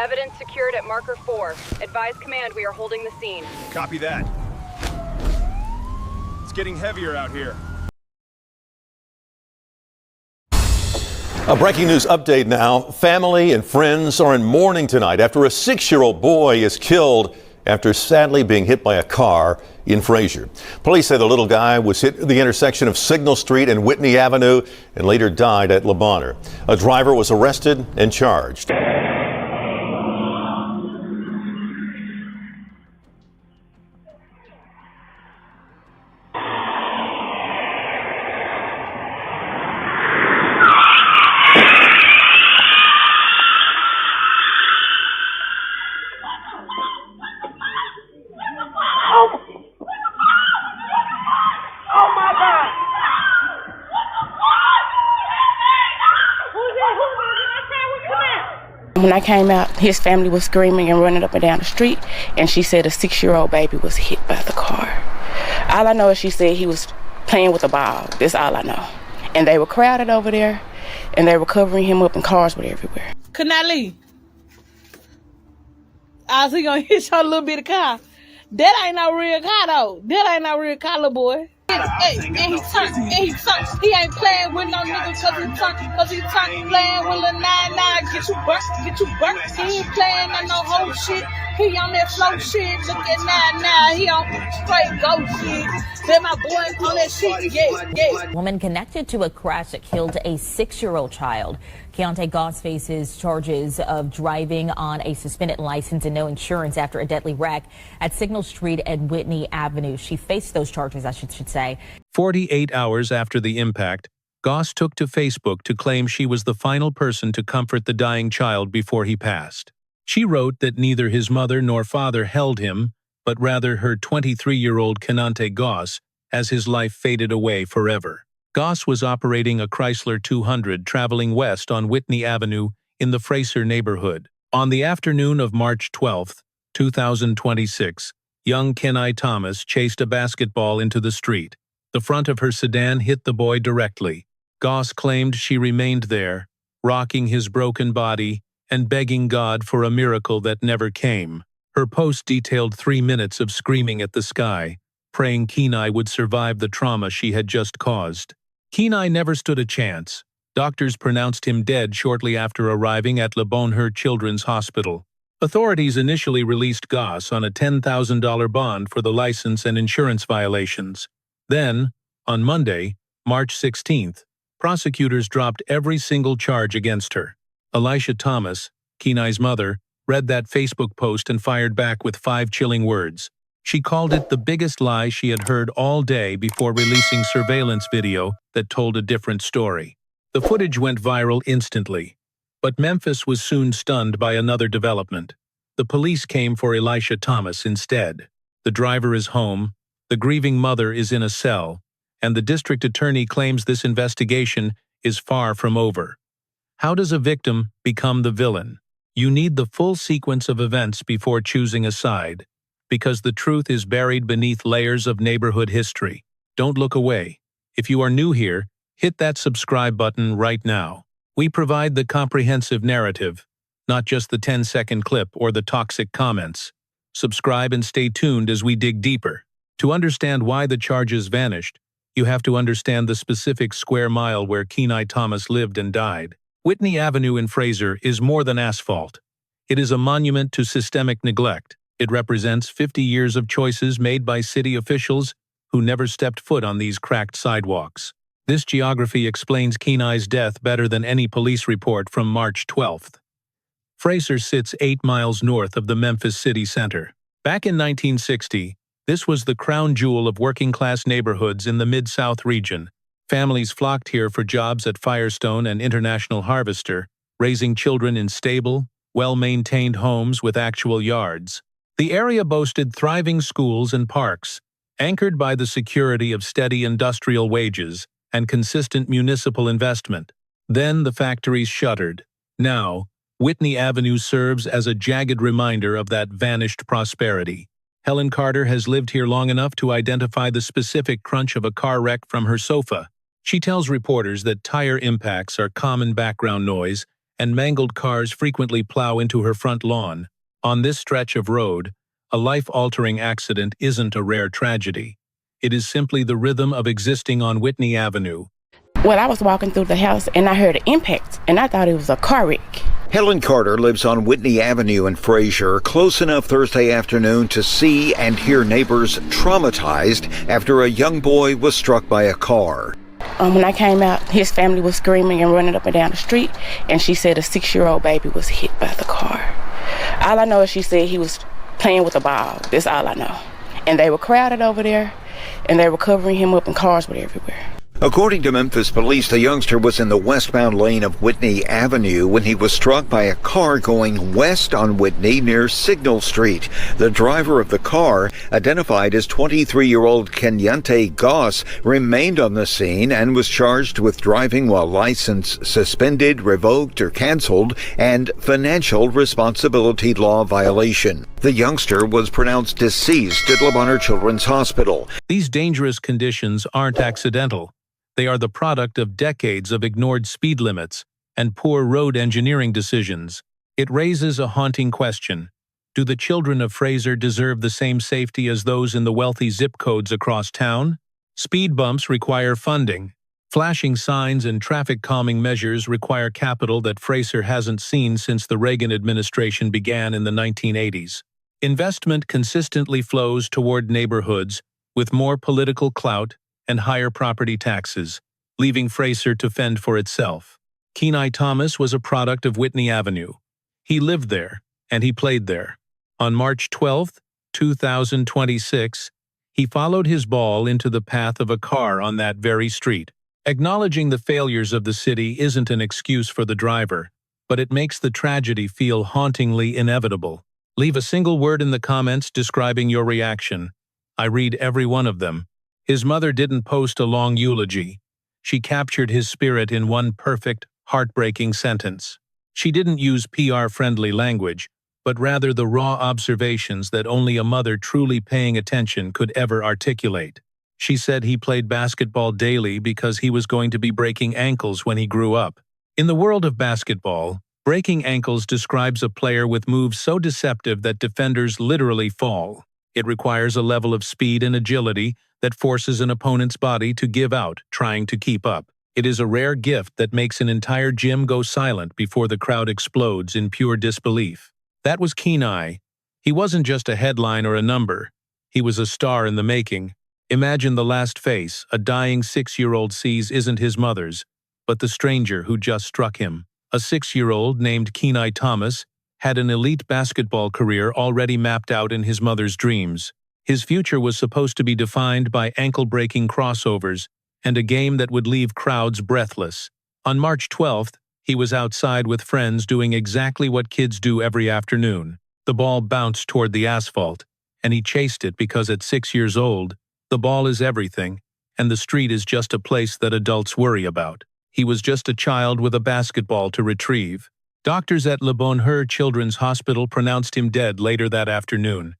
Evidence secured at marker 4. Advise command we are holding the scene. Copy that. It's getting heavier out here. A breaking news update now. Family and friends are in mourning tonight after a 6-year-old boy is killed after sadly being hit by a car in Frayser. Police say the little guy was hit at the intersection of Signal Street and Whitney Avenue and later died at Le Bonheur. A driver was arrested and charged. When I came out, his family was screaming and running up and down the street, and she said a 6-year-old baby was hit by the car. All I know is she said he was playing with a ball. That's all I know. And they were crowded over there, and they were covering him up, and cars were everywhere. Kenai, I was gonna hit your little bit of car. That ain't no real car, though. That ain't no real car, little boy. Hey, and he turned. He ain't playing with no nigga cause he turned playing with a 9-9. Get you burnt. He ain't playing on no whole shit. He on that flow shit. Look at 9-9. He on straight go shit. Then my boy on that shit. Yeah. Woman connected to a crash that killed a 6-year-old child. Keontae Goss faces charges of driving on a suspended license and no insurance after a deadly wreck at Signal Street and Whitney Avenue. She faced those charges, I should say. 48 hours after the impact, Goss took to Facebook to claim she was the final person to comfort the dying child before he passed. She wrote that neither his mother nor father held him, but rather her 23-year-old Keontae Goss as his life faded away forever. Goss was operating a Chrysler 200 traveling west on Whitney Avenue in the Frayser neighborhood. On the afternoon of March 12, 2026, young Kenai Thomas chased a basketball into the street. The front of her sedan hit the boy directly. Goss claimed she remained there, rocking his broken body and begging God for a miracle that never came. Her post detailed 3 minutes of screaming at the sky, praying Kenai would survive the trauma she had just caused. Kenai never stood a chance. Doctors pronounced him dead shortly after arriving at Le Bonheur Children's Hospital. Authorities initially released Goss on a $10,000 bond for the license and insurance violations. Then, on Monday, March 16th, prosecutors dropped every single charge against her. Elisha Thomas, Kenai's mother, read that Facebook post and fired back with 5 chilling words. She called it the biggest lie she had heard all day before releasing surveillance video that told a different story. The footage went viral instantly, but Memphis was soon stunned by another development. The police came for Elisha Thomas instead. The driver is home, the grieving mother is in a cell, and the district attorney claims this investigation is far from over. How does a victim become the villain? You need the full sequence of events before choosing a side, because the truth is buried beneath layers of neighborhood history. Don't look away. If you are new here, hit that subscribe button right now. We provide the comprehensive narrative, not just the 10-second clip or the toxic comments. Subscribe and stay tuned as we dig deeper. To understand why the charges vanished, you have to understand the specific square mile where Kenai Thomas lived and died. Whitney Avenue in Frayser is more than asphalt. It is a monument to systemic neglect. It represents 50 years of choices made by city officials who never stepped foot on these cracked sidewalks. This geography explains Kenai's death better than any police report from March 12th. Frayser sits 8 miles north of the Memphis city center. Back in 1960, this was the crown jewel of working-class neighborhoods in the Mid-South region. Families flocked here for jobs at Firestone and International Harvester, raising children in stable, well-maintained homes with actual yards. The area boasted thriving schools and parks, anchored by the security of steady industrial wages and consistent municipal investment. Then the factories shuttered. Now, Whitney Avenue serves as a jagged reminder of that vanished prosperity. Helen Carter has lived here long enough to identify the specific crunch of a car wreck from her sofa. She tells reporters that tire impacts are common background noise and mangled cars frequently plow into her front lawn. On this stretch of road, a life-altering accident isn't a rare tragedy. It is simply the rhythm of existing on Whitney Avenue. Well, I was walking through the house and I heard an impact, and I thought it was a car wreck. Helen Carter lives on Whitney Avenue in Frayser, close enough Thursday afternoon to see and hear neighbors traumatized after a young boy was struck by a car. When I came out, his family was screaming and running up and down the street, and she said a 6-year-old baby was hit by the car. All I know is she said he was playing with a ball. That's all I know. And they were crowded over there, and they were covering him up, and cars were everywhere. According to Memphis police, the youngster was in the westbound lane of Whitney Avenue when he was struck by a car going west on Whitney near Signal Street. The driver of the car, identified as 23-year-old Kenai Thomas, remained on the scene and was charged with driving while license suspended, revoked, or canceled, and financial responsibility law violation. The youngster was pronounced deceased at Le Bonheur Children's Hospital. These dangerous conditions aren't accidental. They are the product of decades of ignored speed limits and poor road engineering decisions. It raises a haunting question. Do the children of Frayser deserve the same safety as those in the wealthy zip codes across town? Speed bumps require funding. Flashing signs and traffic calming measures require capital that Frayser hasn't seen since the Reagan administration began in the 1980s. Investment consistently flows toward neighborhoods with more political clout and higher property taxes, leaving Frayser to fend for itself. Kenai Thomas was a product of Whitney Avenue. He lived there, and he played there. On March 12, 2026, he followed his ball into the path of a car on that very street. Acknowledging the failures of the city isn't an excuse for the driver, but it makes the tragedy feel hauntingly inevitable. Leave a single word in the comments describing your reaction. I read every one of them. His mother didn't post a long eulogy. She captured his spirit in one perfect, heartbreaking sentence. She didn't use PR-friendly language, but rather the raw observations that only a mother truly paying attention could ever articulate. She said he played basketball daily because he was going to be breaking ankles when he grew up. In the world of basketball, breaking ankles describes a player with moves so deceptive that defenders literally fall. It requires a level of speed and agility that forces an opponent's body to give out, trying to keep up. It is a rare gift that makes an entire gym go silent before the crowd explodes in pure disbelief. That was Kenai. He wasn't just a headline or a number. He was a star in the making. Imagine the last face a dying 6-year-old sees isn't his mother's, but the stranger who just struck him. A 6-year-old named Kenai Thomas had an elite basketball career already mapped out in his mother's dreams. His future was supposed to be defined by ankle-breaking crossovers and a game that would leave crowds breathless. On March 12th, he was outside with friends doing exactly what kids do every afternoon. The ball bounced toward the asphalt, and he chased it because at 6 years old, the ball is everything, and the street is just a place that adults worry about. He was just a child with a basketball to retrieve. Doctors at Le Bonheur Children's Hospital pronounced him dead later that afternoon.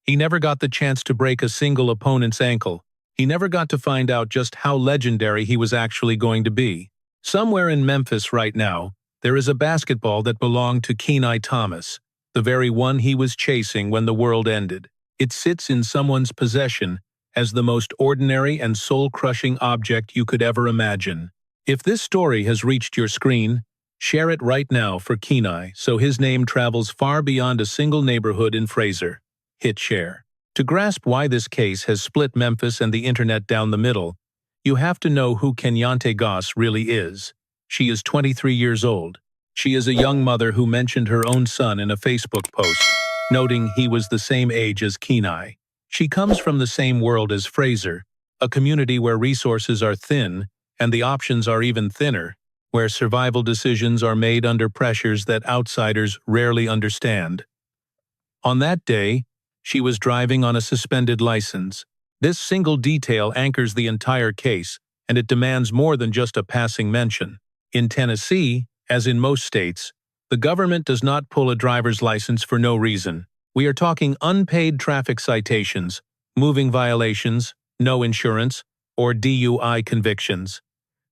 He never got the chance to break a single opponent's ankle. He never got to find out just how legendary he was actually going to be. Somewhere in Memphis right now, there is a basketball that belonged to Kenai Thomas, the very one he was chasing when the world ended. It sits in someone's possession as the most ordinary and soul-crushing object you could ever imagine. If this story has reached your screen, share it right now for Kenai so his name travels far beyond a single neighborhood in Frayser. Hit share. To grasp why this case has split Memphis and the internet down the middle, you have to know who Kenai Thomas really is. She is 23 years old. She is a young mother who mentioned her own son in a Facebook post, noting he was the same age as Kenai. She comes from the same world as Frayser, a community where resources are thin and the options are even thinner, where survival decisions are made under pressures that outsiders rarely understand. On that day, she was driving on a suspended license. This single detail anchors the entire case, and it demands more than just a passing mention. In Tennessee, as in most states, the government does not pull a driver's license for no reason. We are talking unpaid traffic citations, moving violations, no insurance, or DUI convictions.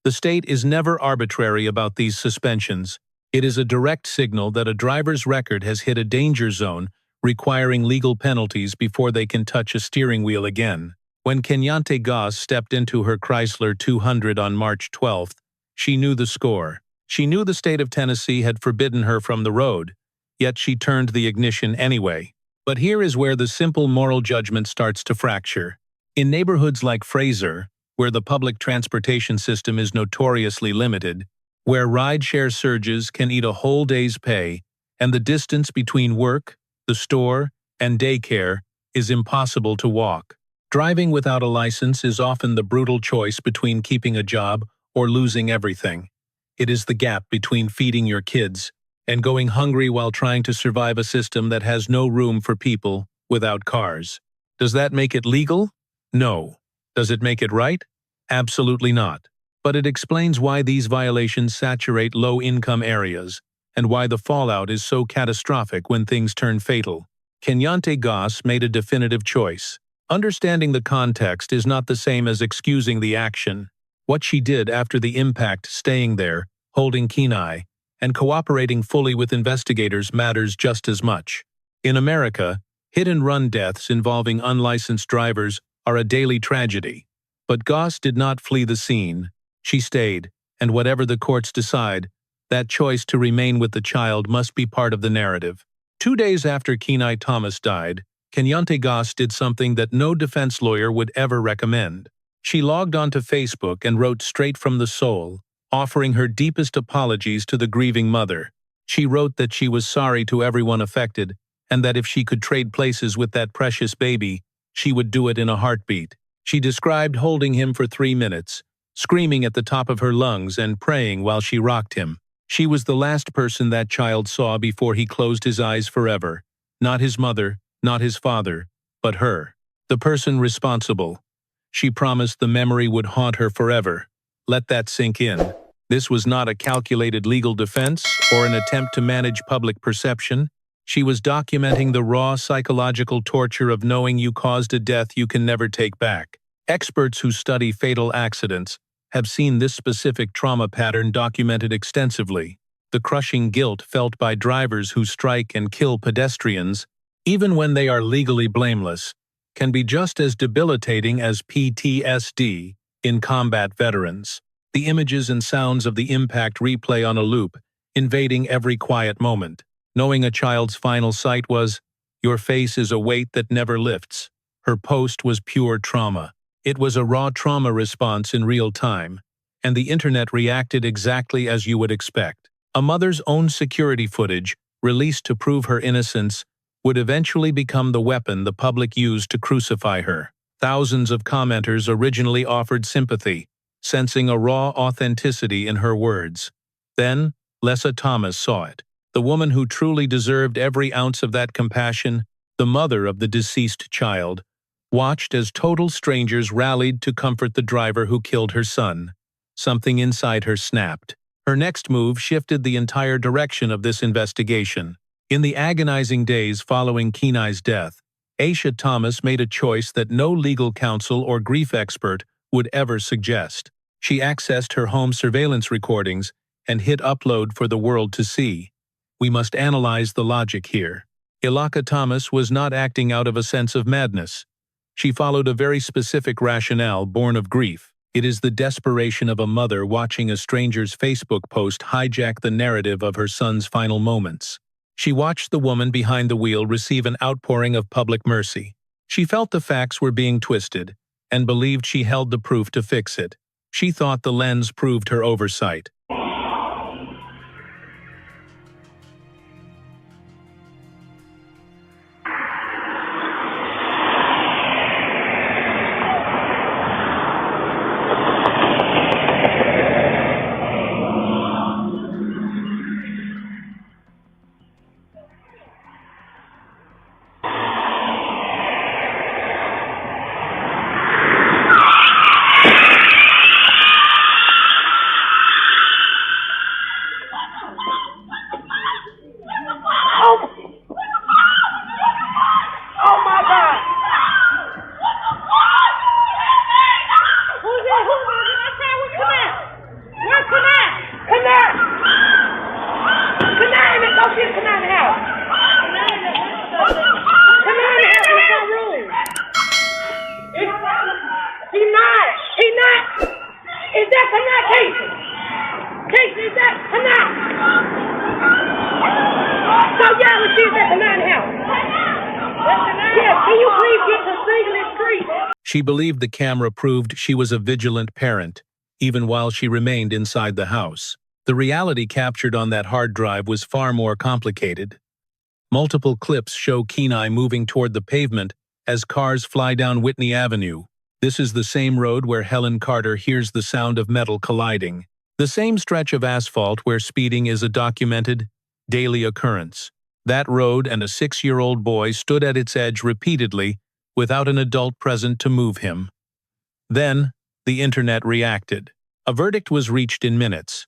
The state is never arbitrary about these suspensions. It is a direct signal that a driver's record has hit a danger zone, requiring legal penalties before they can touch a steering wheel again. When Kenai Thomas stepped into her Chrysler 200 on March 12th, she knew the score. She knew the state of Tennessee had forbidden her from the road, yet she turned the ignition anyway. But here is where the simple moral judgment starts to fracture. In neighborhoods like Frayser, where the public transportation system is notoriously limited, where rideshare surges can eat a whole day's pay, and the distance between work, the store, and daycare is impossible to walk. Driving without a license is often the brutal choice between keeping a job or losing everything. It is the gap between feeding your kids and going hungry while trying to survive a system that has no room for people without cars. Does that make it legal? No. Does it make it right? Absolutely not. But it explains why these violations saturate low-income areas and why the fallout is so catastrophic when things turn fatal. Kenai Thomas made a definitive choice. Understanding the context is not the same as excusing the action. What she did after the impact, staying there, holding Kenai, and cooperating fully with investigators matters just as much. In America, hit-and-run deaths involving unlicensed drivers are a daily tragedy. But Goss did not flee the scene. She stayed, and whatever the courts decide, that choice to remain with the child must be part of the narrative. 2 days after Kenai Thomas died, Kenai Thomas did something that no defense lawyer would ever recommend. She logged onto Facebook and wrote straight from the soul, offering her deepest apologies to the grieving mother. She wrote that she was sorry to everyone affected, and that if she could trade places with that precious baby, she would do it in a heartbeat. She described holding him for 3 minutes, screaming at the top of her lungs and praying while she rocked him. She was the last person that child saw before he closed his eyes forever. Not his mother, not his father, but her. The person responsible. She promised the memory would haunt her forever. Let that sink in. This was not a calculated legal defense or an attempt to manage public perception. She was documenting the raw psychological torture of knowing you caused a death you can never take back. Experts who study fatal accidents have seen this specific trauma pattern documented extensively. The crushing guilt felt by drivers who strike and kill pedestrians, even when they are legally blameless, can be just as debilitating as PTSD in combat veterans. The images and sounds of the impact replay on a loop, invading every quiet moment. Knowing a child's final sight was, "Your face is a weight that never lifts." Her post was pure trauma. It was a raw trauma response in real time, and the internet reacted exactly as you would expect. A mother's own security footage, released to prove her innocence, would eventually become the weapon the public used to crucify her. Thousands of commenters originally offered sympathy, sensing a raw authenticity in her words. Then, Lessa Thomas saw it. The woman who truly deserved every ounce of that compassion, the mother of the deceased child, watched as total strangers rallied to comfort the driver who killed her son. Something inside her snapped. Her next move shifted the entire direction of this investigation. In the agonizing days following Kenai's death, Aisha Thomas made a choice that no legal counsel or grief expert would ever suggest. She accessed her home surveillance recordings and hit upload for the world to see. We must analyze the logic here. Aisha Thomas was not acting out of a sense of madness. She followed a very specific rationale born of grief. It is the desperation of a mother watching a stranger's Facebook post hijack the narrative of her son's final moments. She watched the woman behind the wheel receive an outpouring of public mercy. She felt the facts were being twisted and believed she held the proof to fix it. She thought the lens proved her oversight. please get to Singlet Street? She believed the camera proved she was a vigilant parent, even while she remained inside the house. The reality captured on that hard drive was far more complicated. Multiple clips show Kenai moving toward the pavement as cars fly down Whitney Avenue. This is the same road where Helen Carter hears the sound of metal colliding. The same stretch of asphalt where speeding is a documented, daily occurrence. That road and a 6-year-old boy stood at its edge repeatedly without an adult present to move him. Then, the internet reacted. A verdict was reached in minutes.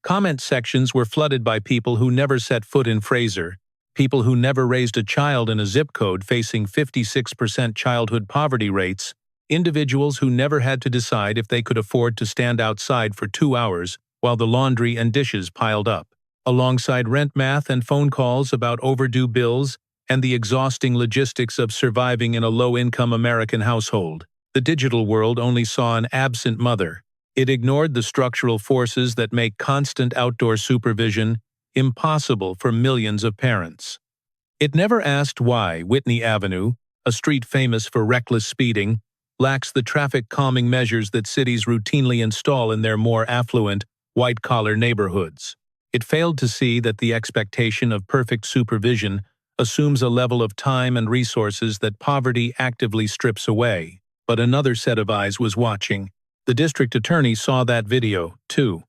Comment sections were flooded by people who never set foot in Frayser, people who never raised a child in a zip code facing 56% childhood poverty rates, individuals who never had to decide if they could afford to stand outside for 2 hours while the laundry and dishes piled up, alongside rent math and phone calls about overdue bills and the exhausting logistics of surviving in a low-income American household. The digital world only saw an absent mother. It ignored the structural forces that make constant outdoor supervision impossible for millions of parents. It never asked why Whitney Avenue, a street famous for reckless speeding, lacks the traffic calming measures that cities routinely install in their more affluent, white-collar neighborhoods. It failed to see that the expectation of perfect supervision assumes a level of time and resources that poverty actively strips away. But another set of eyes was watching. The district attorney saw that video, too.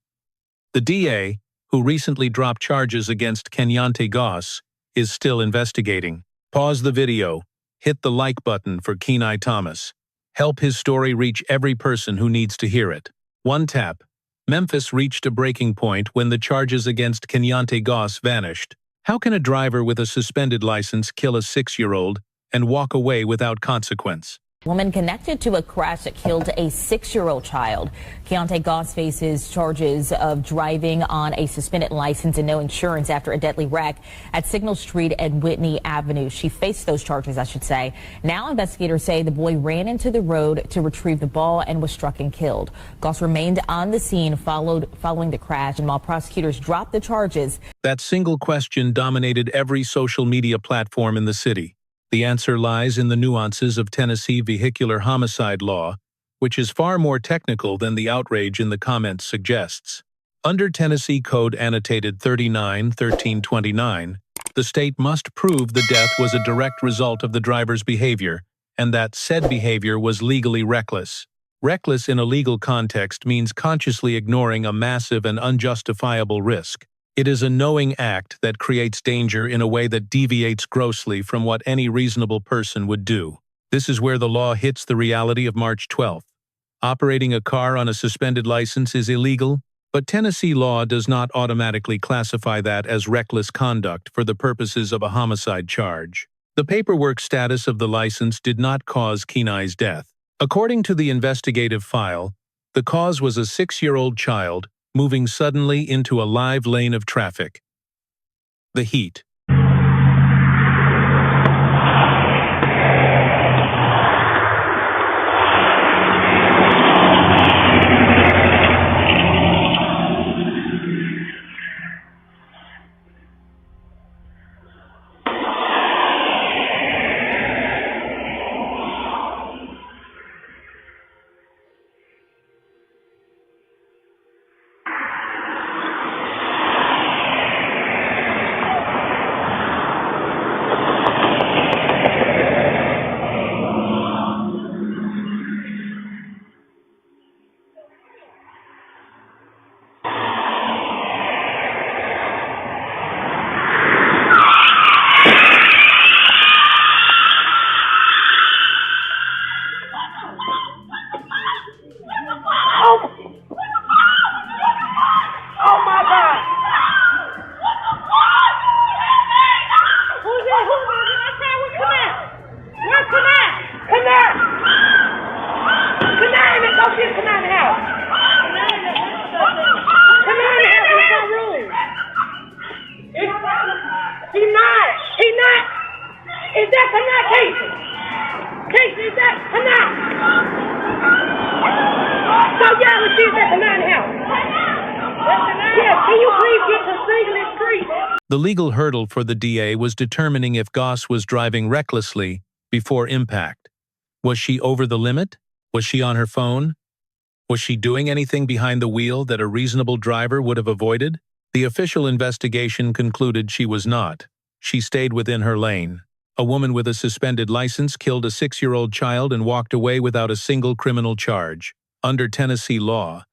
The DA, who recently dropped charges against Kenai Thomas, is still investigating. Pause the video. Hit the like button for Kenai Thomas. Help his story reach every person who needs to hear it. One tap. Memphis reached a breaking point when the charges against Kenai Thomas vanished. How can a driver with a suspended license kill a 6-year-old and walk away without consequence? Woman connected to a crash that killed a 6-year-old child. Kenai Thomas faces charges of driving on a suspended license and no insurance after a deadly wreck at Signal Street and Whitney Avenue. She faced those charges, I should say. Now investigators say the boy ran into the road to retrieve the ball and was struck and killed. Thomas remained on the scene following the crash, and while prosecutors dropped the charges. That single question dominated every social media platform in the city. The answer lies in the nuances of Tennessee vehicular homicide law, which is far more technical than the outrage in the comments suggests. Under Tennessee Code Annotated 39-1329, the state must prove the death was a direct result of the driver's behavior, and that said behavior was legally reckless. Reckless in a legal context means consciously ignoring a massive and unjustifiable risk. It is a knowing act that creates danger in a way that deviates grossly from what any reasonable person would do. This is where the law hits the reality of March 12th. Operating a car on a suspended license is illegal, but Tennessee law does not automatically classify that as reckless conduct for the purposes of a homicide charge. The paperwork status of the license did not cause Kenai's death. According to the investigative file, the cause was a 6-year-old child moving suddenly into a live lane of traffic. The heat. The legal hurdle for the DA was determining if Goss was driving recklessly before impact. Was she over the limit? Was she on her phone? Was she doing anything behind the wheel that a reasonable driver would have avoided? The official investigation concluded she was not. She stayed within her lane. A woman with a suspended license killed a 6-year-old child and walked away without a single criminal charge. Under Tennessee law,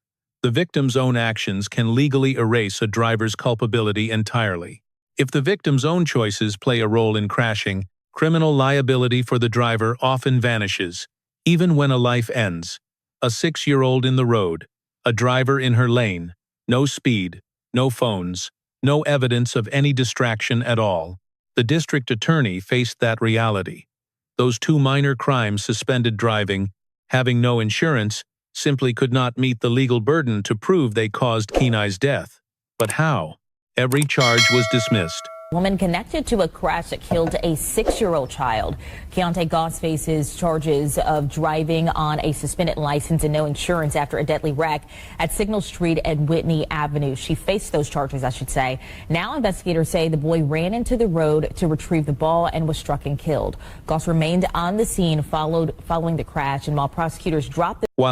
the victim's own actions can legally erase a driver's culpability entirely. If the victim's own choices play a role in crashing, criminal liability for the driver often vanishes, even when a life ends. A 6-year-old in the road, a driver in her lane, no speed, no phones, no evidence of any distraction at all. The district attorney faced that reality. Those 2 minor crimes, suspended driving, having no insurance, simply could not meet the legal burden to prove they caused Kenai's death. But how? Every charge was dismissed. Woman connected to a crash that killed a 6-year-old child. Keontae Goss faces charges of driving on a suspended license and no insurance after a deadly wreck at Signal Street and Whitney Avenue. She faced those charges, I should say. Now investigators say the boy ran into the road to retrieve the ball and was struck and killed. Goss remained on the scene following the crash, and while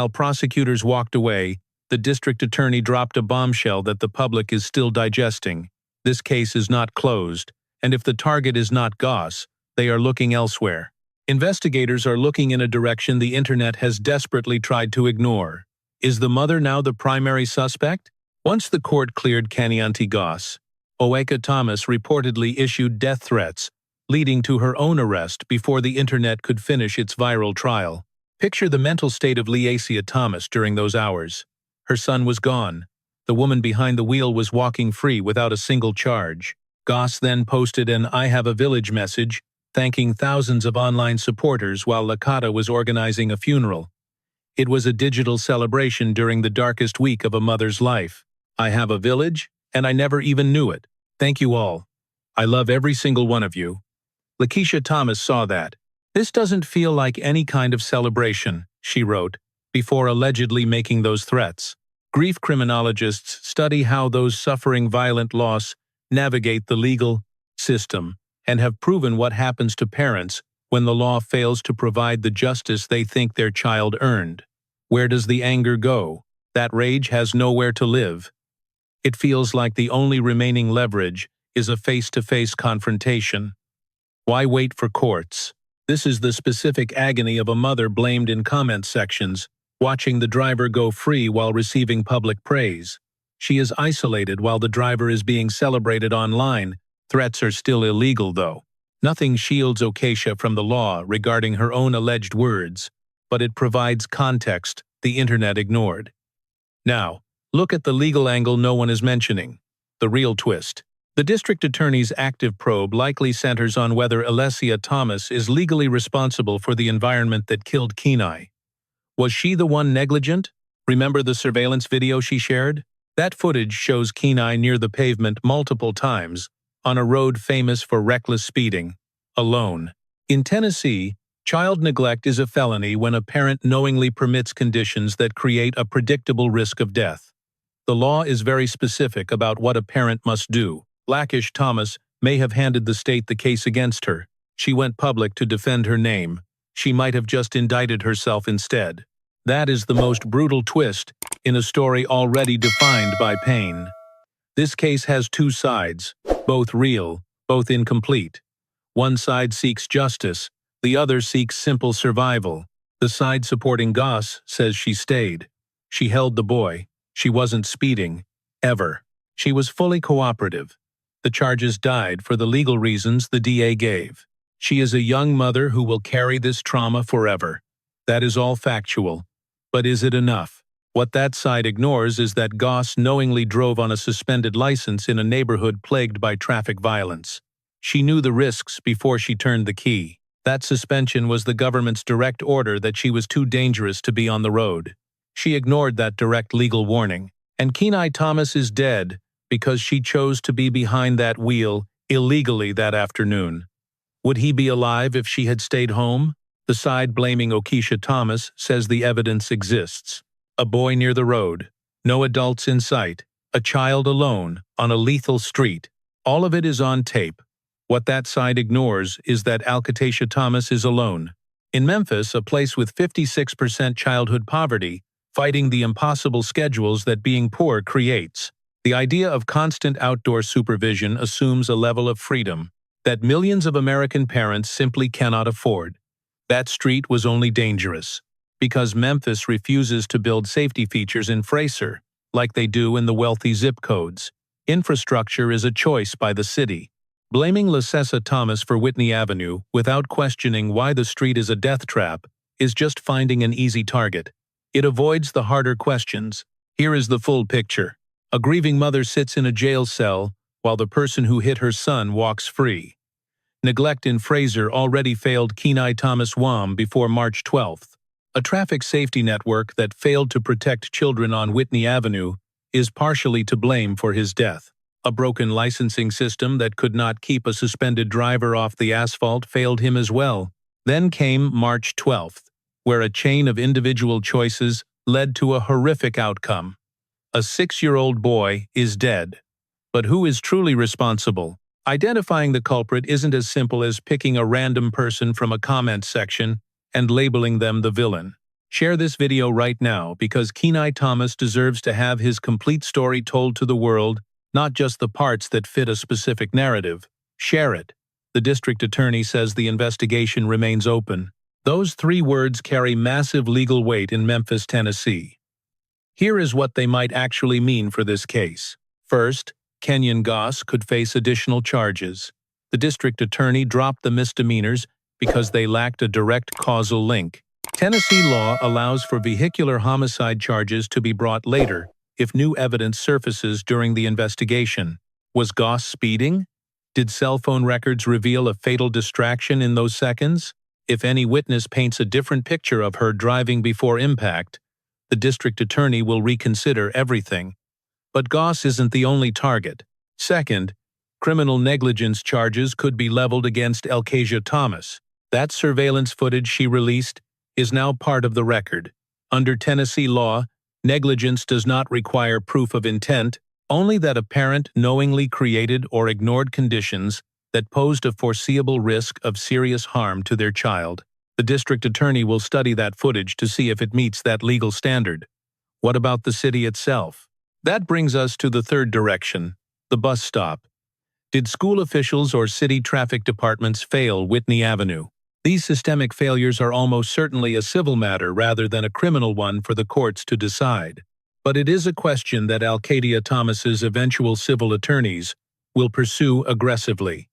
prosecutors walked away, the district attorney dropped a bombshell that the public is still digesting. This case is not closed, and if the target is not Goss, they are looking elsewhere. Investigators are looking in a direction the internet has desperately tried to ignore. Is the mother now the primary suspect? Once the court cleared Kenai Goss, Whitney Thomas reportedly issued death threats, leading to her own arrest before the internet could finish its viral trial. Picture the mental state of Whitney Thomas during those hours. Her son was gone. The woman behind the wheel was walking free without a single charge. Goss then posted an "I have a village" message, thanking thousands of online supporters while Lakota was organizing a funeral. It was a digital celebration during the darkest week of a mother's life. I have a village, and I never even knew it. Thank you all. I love every single one of you. Whitney Thomas saw that. This doesn't feel like any kind of celebration, she wrote, before allegedly making those threats. Grief criminologists study how those suffering violent loss navigate the legal system and have proven what happens to parents when the law fails to provide the justice they think their child earned. Where does the anger go? That rage has nowhere to live. It feels like the only remaining leverage is a face-to-face confrontation. Why wait for courts? This is the specific agony of a mother blamed in comment sections, watching the driver go free while receiving public praise. She is isolated while the driver is being celebrated online. Threats are still illegal, though. Nothing shields Okesha from the law regarding her own alleged words, but it provides context the internet ignored. Now, look at the legal angle no one is mentioning. The real twist. The district attorney's active probe likely centers on whether Whitney Thomas is legally responsible for the environment that killed Kenai. Was she the one negligent? Remember the surveillance video she shared? That footage shows Kenai near the pavement multiple times, on a road famous for reckless speeding, alone. In Tennessee, child neglect is a felony when a parent knowingly permits conditions that create a predictable risk of death. The law is very specific about what a parent must do. Whitney Thomas may have handed the state the case against her. She went public to defend her name. She might have just indicted herself instead. That is the most brutal twist in a story already defined by pain. This case has 2 sides, both real, both incomplete. One side seeks justice, the other seeks simple survival. The side supporting Goss says she stayed. She held the boy. She wasn't speeding. Ever. She was fully cooperative. The charges died for the legal reasons the DA gave. She is a young mother who will carry this trauma forever. That is all factual. But is it enough? What that side ignores is that Goss knowingly drove on a suspended license in a neighborhood plagued by traffic violence. She knew the risks before she turned the key. That suspension was the government's direct order that she was too dangerous to be on the road. She ignored that direct legal warning. And Kenai Thomas is dead because she chose to be behind that wheel illegally that afternoon. Would he be alive if she had stayed home? The side blaming Whitney Thomas says the evidence exists. A boy near the road, no adults in sight, a child alone on a lethal street. All of it is on tape. What that side ignores is that Kenai Thomas is alone. In Memphis, a place with 56% childhood poverty, fighting the impossible schedules that being poor creates. The idea of constant outdoor supervision assumes a level of freedom that millions of American parents simply cannot afford. That street was only dangerous because Memphis refuses to build safety features in Frayser, like they do in the wealthy zip codes. Infrastructure is a choice by the city. Blaming Kenai Thomas for Whitney Avenue without questioning why the street is a death trap is just finding an easy target. It avoids the harder questions. Here is the full picture. A grieving mother sits in a jail cell while the person who hit her son walks free. Neglect in Frayser already failed Kenai Thomas before March 12th. A traffic safety network that failed to protect children on Whitney Avenue is partially to blame for his death. A broken licensing system that could not keep a suspended driver off the asphalt failed him as well. Then came March 12th, where a chain of individual choices led to a horrific outcome. A 6-year-old boy is dead. But who is truly responsible? Identifying the culprit isn't as simple as picking a random person from a comment section and labeling them the villain. Share this video right now because Kenai Thomas deserves to have his complete story told to the world, not just the parts that fit a specific narrative. Share it. The district attorney says the investigation remains open. Those 3 words carry massive legal weight in Memphis, Tennessee. Here is what they might actually mean for this case. First, Kenyon Goss could face additional charges. The district attorney dropped the misdemeanors because they lacked a direct causal link. Tennessee law allows for vehicular homicide charges to be brought later if new evidence surfaces during the investigation. Was Goss speeding? Did cell phone records reveal a fatal distraction in those seconds? If any witness paints a different picture of her driving before impact, the district attorney will reconsider everything. But Goss isn't the only target. Second, criminal negligence charges could be leveled against Kenai Thomas. That surveillance footage she released is now part of the record. Under Tennessee law, negligence does not require proof of intent, only that a parent knowingly created or ignored conditions that posed a foreseeable risk of serious harm to their child. The district attorney will study that footage to see if it meets that legal standard. What about the city itself? That brings us to the third direction, the bus stop. Did school officials or city traffic departments fail Whitney Avenue? These systemic failures are almost certainly a civil matter rather than a criminal one for the courts to decide. But it is a question that Kenai Thomas's eventual civil attorneys will pursue aggressively.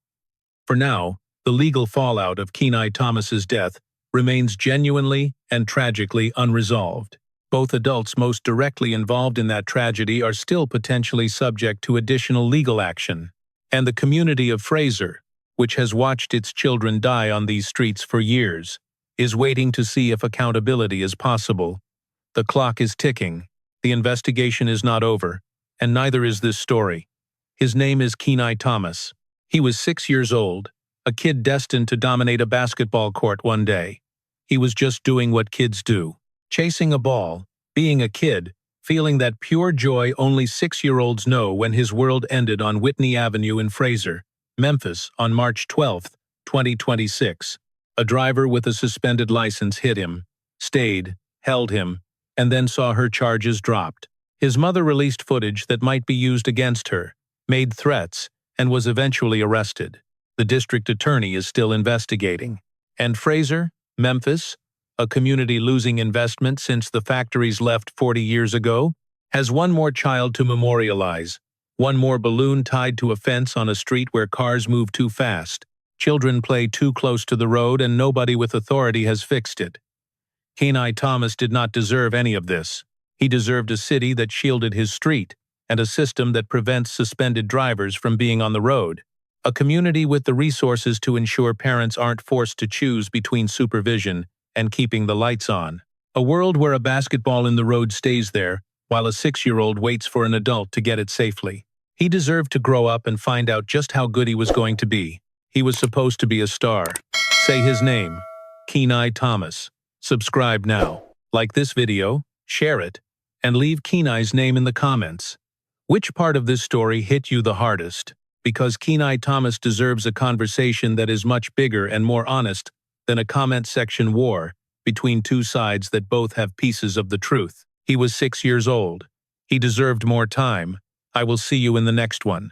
For now, the legal fallout of Kenai Thomas's death remains genuinely and tragically unresolved. Both adults most directly involved in that tragedy are still potentially subject to additional legal action. And the community of Frayser, which has watched its children die on these streets for years, is waiting to see if accountability is possible. The clock is ticking. The investigation is not over, and neither is this story. His name is Kenai Thomas. He was 6 years old, a kid destined to dominate a basketball court one day. He was just doing what kids do, chasing a ball, being a kid, feeling that pure joy only 6-year-olds know when his world ended on Whitney Avenue in Frayser, Memphis, on March 12, 2026. A driver with a suspended license hit him, stayed, held him, and then saw her charges dropped. His mother released footage that might be used against her, made threats, and was eventually arrested. The district attorney is still investigating. And Frayser, Memphis, a community losing investment since the factories left 40 years ago, has one more child to memorialize, one more balloon tied to a fence on a street where cars move too fast. Children play too close to the road and nobody with authority has fixed it. Kenai Thomas did not deserve any of this. He deserved a city that shielded his street and a system that prevents suspended drivers from being on the road. A community with the resources to ensure parents aren't forced to choose between supervision and keeping the lights on. A world where a basketball in the road stays there while a 6-year-old waits for an adult to get it safely. He deserved to grow up and find out just how good he was going to be. He was supposed to be a star. Say his name, Kenai Thomas. Subscribe now, like this video, share it, and leave Kenai's name in the comments. Which part of this story hit you the hardest? because Kenai Thomas deserves a conversation that is much bigger and more honest than a comment section war between two sides that both have pieces of the truth. He was 6 years old. He deserved more time. I will see you in the next one.